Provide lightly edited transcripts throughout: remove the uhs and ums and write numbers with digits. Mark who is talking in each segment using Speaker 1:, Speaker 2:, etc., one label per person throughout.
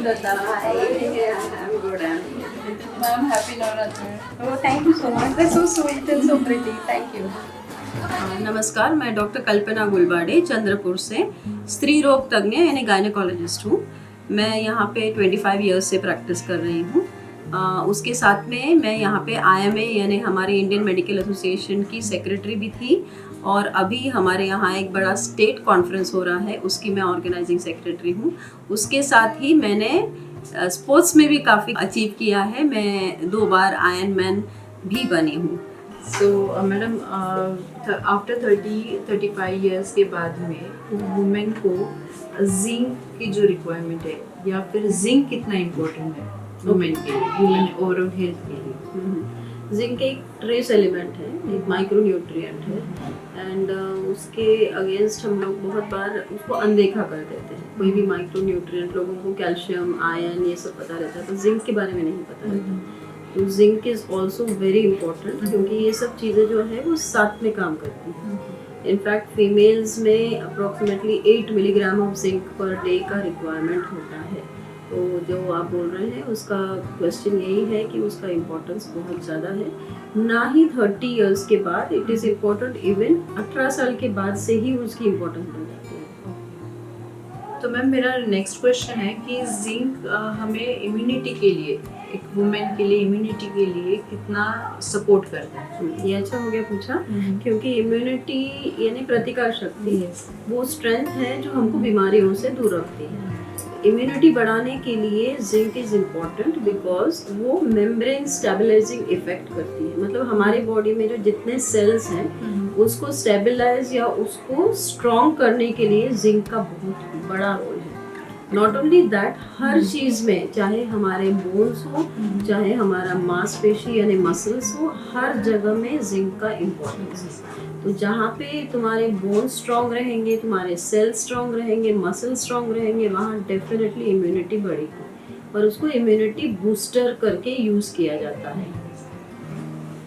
Speaker 1: Lata. Hi. I'm good.
Speaker 2: Ma'am, happy Navratri.
Speaker 1: Oh, thank you so much. That's so sweet and so pretty. Thank you.
Speaker 3: नमस्कार, मैं doctor कल्पना गुलबाडे चंद्रपुर से स्त्री रोग तज्ञ यानी गायनेकोलॉजिस्ट हूँ। मैं यहाँ पे 25 इयर्स से प्रैक्टिस कर रही हूँ। उसके साथ में मैं यहाँ पे IMA यानी हमारे इंडियन मेडिकल एसोसिएशन की सेक्रेटरी भी थी और अभी हमारे यहाँ एक बड़ा स्टेट कॉन्फ्रेंस हो रहा है, उसकी मैं ऑर्गेनाइजिंग सेक्रेटरी हूँ। उसके साथ ही मैंने स्पोर्ट्स में भी काफ़ी अचीव किया है। मैं 2 बार आयरन मैन भी बनी हूँ।
Speaker 2: So, मैडम आफ्टर 30-35 इयर्स के बाद में वुमेन को जिंक की जो रिक्वायरमेंट है या फिर जिंक कितना इम्पोर्टेंट है वुमेन के लिए, वुमेन ओवरऑल हेल्थ के लिए?
Speaker 3: जिंक एक ट्रेस एलिमेंट है, एक माइक्रो न्यूट्रिएंट है एंड उसके अगेंस्ट हम लोग बहुत बार उसको अनदेखा कर देते हैं। कोई भी माइक्रो न्यूट्रिएंट, लोगों को कैल्शियम, आयरन ये सब पता रहता है, तो जिंक के बारे में नहीं पता रहता। तो zinc is also very important क्योंकि ये सब चीज़ें जो है वो साथ में काम करती हैं। इनफैक्ट फीमेल्स में approximately 8 milligram of zinc per day का रिक्वायरमेंट होता है। तो जो आप बोल रहे हैं उसका क्वेश्चन यही है कि उसका इम्पोर्टेंस बहुत ज़्यादा है। ना ही 30 इयर्स के बाद, इट इज़ इम्पोर्टेंट इवन 18 साल के बाद से ही उसकी इम्पोर्टेंस बढ़ जाती है।
Speaker 2: तो मैम मेरा नेक्स्ट क्वेश्चन है कि जिंक हमें इम्यूनिटी के लिए, एक वुमेन के लिए इम्यूनिटी के लिए कितना सपोर्ट करता है?
Speaker 3: ये अच्छा हो गया पूछा, क्योंकि इम्यूनिटी यानी प्रतिकार शक्ति वो स्ट्रेंथ है जो हमको बीमारियों से दूर रखती है। इम्यूनिटी बढ़ाने के लिए जिंक इज़ इम्पॉर्टेंट बिकॉज वो मेम्ब्रेन स्टेबलाइजिंग इफेक्ट करती है। मतलब हमारे बॉडी में जो जितने सेल्स हैं उसको स्टेबलाइज या उसको स्ट्रॉन्ग करने के लिए जिंक का बहुत बड़ा रोल है। नॉट ओनली दैट, हर चीज़ में, चाहे हमारे बोन्स हो, चाहे हमारा मांसपेशी यानी मसल्स हो, हर जगह में जिंक का इम्पोर्टेंस है। तो जहाँ पे तुम्हारे बोन्स स्ट्रॉन्ग रहेंगे, तुम्हारे सेल्स स्ट्रॉन्ग रहेंगे, मसल स्ट्रॉन्ग रहेंगे, वहाँ डेफिनेटली इम्यूनिटी बढ़ेगी और उसको इम्यूनिटी बूस्टर करके यूज़ किया जाता है।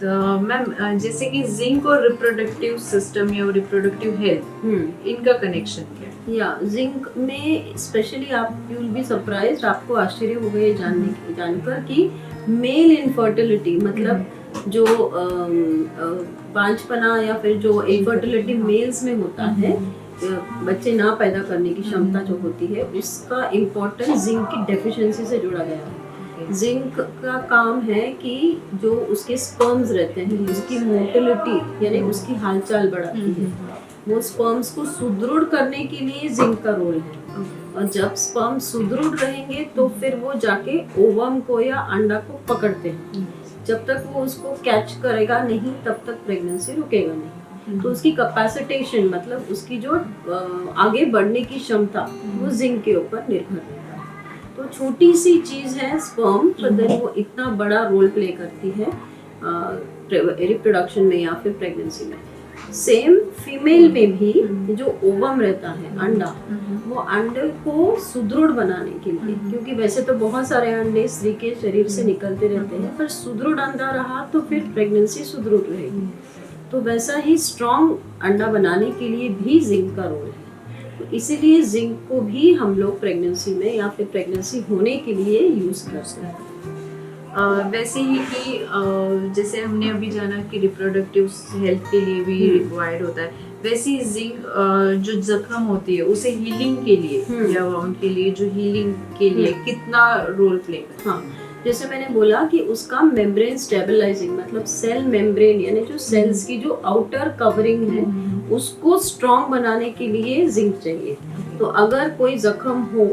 Speaker 2: तो मैम जैसे कि जिंक और रिप्रोडक्टिव सिस्टम या रिप्रोडक्टिव हेल्थ, इनका कनेक्शन क्या है?
Speaker 3: या जिंक में स्पेशली आप यू विल बी सरप्राइज्ड, आपको आश्चर्य होगा ये जानकर कि मेल इनफर्टिलिटी, मतलब जो बांझपना या फिर जो इनफर्टिलिटी मेल्स में होता है, बच्चे ना पैदा करने की क्षमता जो होती है, उसका इम्पोर्टेंस जिंक की डेफिशिएंसी से जुड़ा गया है। जिंक का काम है कि जो उसके स्पर्म्स रहते हैं उसकी मोटिलिटी यानी उसकी हालचाल बढ़ाती है। वो स्पर्म्स को सुदृढ़ करने के लिए जिंक का रोल है और जब स्पर्म सुदृढ़ रहेंगे तो फिर वो जाके ओवम को या अंडा को पकड़ते हैं। जब तक वो उसको कैच करेगा नहीं तब तक प्रेगनेंसी रुकेगा नहीं। तो उसकी कैपेसिटेशन, मतलब उसकी जो आगे बढ़ने की क्षमता, वो जिंक के ऊपर निर्भर है। तो छोटी सी चीज़ है स्पर्म, पर वो इतना बड़ा रोल प्ले करती है रिप्रोडक्शन में या फिर प्रेगनेंसी में। सेम फीमेल में भी जो ओवम रहता है, अंडा, वो अंडे को सुदृढ़ बनाने के लिए, क्योंकि वैसे तो बहुत सारे अंडे स्त्री के शरीर से निकलते रहते हैं, पर सुदृढ़ अंडा रहा तो फिर प्रेगनेंसी सुदृढ़ रहेगी। तो वैसा ही स्ट्रॉन्ग अंडा बनाने के लिए भी जिंक का रोल है। तो इसीलिए जिंक को भी हम लोग प्रेगनेंसी में या फिर प्रेगनेंसी होने के लिए यूज़ करते हैं।
Speaker 2: वैसे ही कि जैसे हमने अभी जाना कि रिप्रोडक्टिव हेल्थ के लिए भी रिक्वायर्ड होता है, वैसे ही जिंक जो जख्म होती है उसे हीलिंग के लिए या वाउंड के लिए, जो हीलिंग के लिए कितना रोल प्ले करता है?
Speaker 3: हाँ, जैसे मैंने बोला कि उसका मेम्ब्रेन स्टेबलाइजिंग, मतलब सेल मेम्ब्रेन यानी जो सेल्स की जो आउटर कवरिंग है उसको स्ट्रॉन्ग बनाने के लिए जिंक चाहिए। तो अगर कोई जख्म हो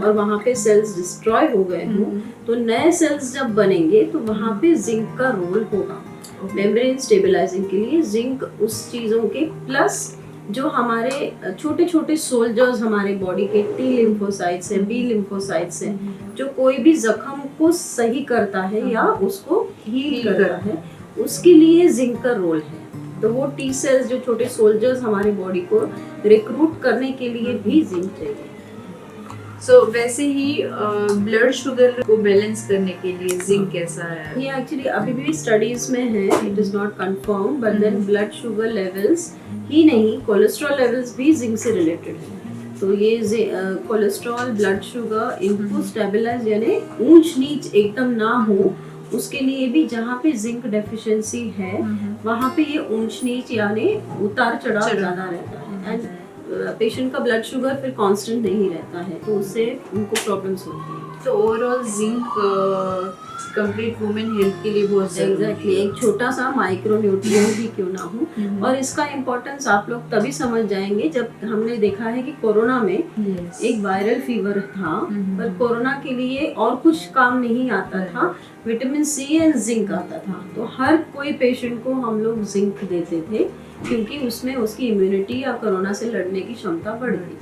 Speaker 3: और वहाँ पे सेल्स डिस्ट्रॉय हो गए हो तो नए सेल्स जब बनेंगे तो वहाँ पे जिंक का रोल होगा मेम्ब्रेन स्टेबलाइजिंग के लिए। जिंक उस चीज़ों के प्लस जो हमारे छोटे छोटे सोल्जर्स हमारे बॉडी के टी लिम्फोसाइट्स हैं, बी लिम्फोसाइट्स हैं, जो कोई भी जख्म को सही करता है या उसको हील करता है, उसके लिए जिंक का रोल है। तो वो टी सेल्स, जो छोटे सोल्जर्स हमारे बॉडी को रिक्रूट करने के लिए भी जिंक चाहिए।
Speaker 2: सो वैसे ही ब्लड शुगर को बैलेंस करने के लिए जिंक कैसा है?
Speaker 3: ये एक्चुअली अभी भी स्टडीज में है, it is not confirm, but then blood sugar levels ही नहीं, कोलेस्ट्रॉल लेवल्स भी जिंक से रिलेटेड है। तो ये कोलेस्ट्रॉल, ब्लड शुगर इनको स्टेबलाइज यानी ऊंच नीच एकदम ना हो, उसके लिए भी जहाँ पे जिंक डेफिशिएंसी है वहाँ पे ये ऊंच नीच यानी उतार चढ़ाव ज़्यादा रहता है। एंड पेशेंट का ब्लड शुगर फिर कांस्टेंट नहीं रहता है, तो उससे उनको प्रॉब्लम्स होती है।
Speaker 2: तो overall zinc complete women health के लिए बहुत
Speaker 3: एग्जैक्टली एक छोटा सा माइक्रो न्यूट्रिएंट भी क्यों ना हो। और इसका इम्पोर्टेंस आप लोग तभी समझ जाएंगे जब हमने देखा है कि कोरोना में एक वायरल फीवर था, पर कोरोना के लिए और कुछ काम नहीं आता था, विटामिन सी एंड जिंक आता था। तो हर कोई पेशेंट को हम लोग जिंक देते थे क्योंकि उसमें उसकी इम्यूनिटी या कोरोना से लड़ने की क्षमता बढ़ती थी।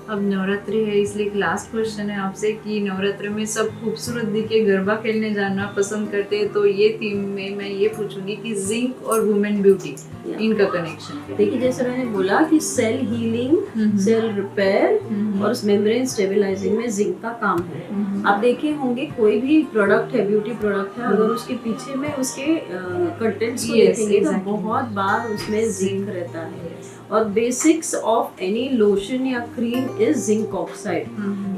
Speaker 2: अब नवरात्रि है, इसलिए एक लास्ट क्वेश्चन है आपसे कि नवरात्रि में सब खूबसूरत दिखे, गरबा खेलने जाना पसंद करते हैं, तो ये थीम में मैं ये पूछूंगी कि जिंक और वुमेन ब्यूटी इनका कनेक्शन।
Speaker 3: देखिए जैसे मैंने बोला कि सेल हीलिंग, सेल रिपेयर और मेम्ब्रेन स्टेबलाइजिंग में जिंक का काम है। आप देखे होंगे कोई भी प्रोडक्ट है, ब्यूटी प्रोडक्ट है, अगर उसके पीछे में उसके कंटेंट्स को देखेंगे तो बहुत बार उसमें जिंक रहता है। और बेसिक्स ऑफ एनी लोशन या क्रीम इज जिंक ऑक्साइड,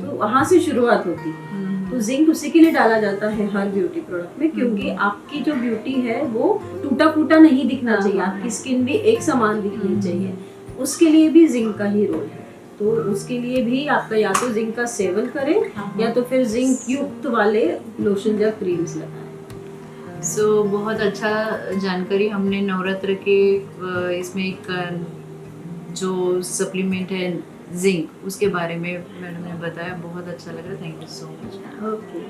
Speaker 3: तो वहाँ से शुरुआत होती है। तो जिंक उसी के लिए डाला जाता है हर ब्यूटी प्रोडक्ट में, क्योंकि आपकी जो ब्यूटी है वो टूटा फूटा नहीं दिखना चाहिए, आपकी स्किन भी एक समान दिखनी चाहिए, उसके लिए भी जिंक का ही रोल है। तो उसके लिए भी आपका या तो जिंक का सेवन करें या तो फिर जिंक युक्त वाले लोशन या क्रीम्स लगाएं।
Speaker 2: सो बहुत अच्छा जानकारी हमने नवरात्र के इसमें एक जो सप्लीमेंट है जिंक, उसके बारे में मैडम ने बताया, बहुत अच्छा लगा। Thank you so much.
Speaker 3: Okay.